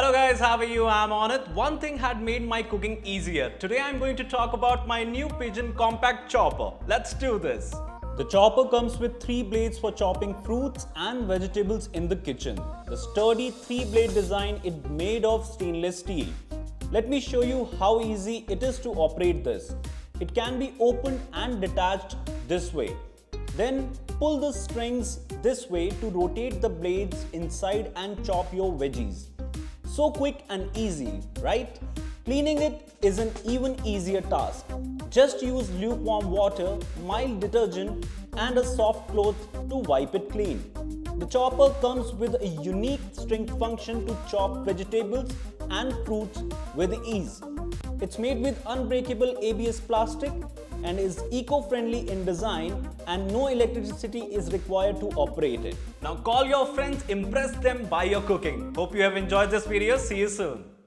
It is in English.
Hello guys, how are you? I'm on it. One thing had made my cooking easier. Today I'm going to talk about my new Pigeon compact chopper. Let's do this. The chopper comes with 3 blades for chopping fruits and vegetables in the kitchen. The sturdy 3-blade design is made of stainless steel. Let me show you how easy it is to operate this. It can be opened and detached this way. Then pull the strings this way to rotate the blades inside and chop your veggies. So quick and easy, right? Cleaning it is an even easier task. Just use lukewarm water, mild detergent and a soft cloth to wipe it clean. The chopper comes with a unique string function to chop vegetables and fruits with ease. It's made with unbreakable ABS plastic and is eco-friendly in design, and no electricity is required to operate it. Now call your friends, impress them by your cooking. Hope you have enjoyed this video. See you soon.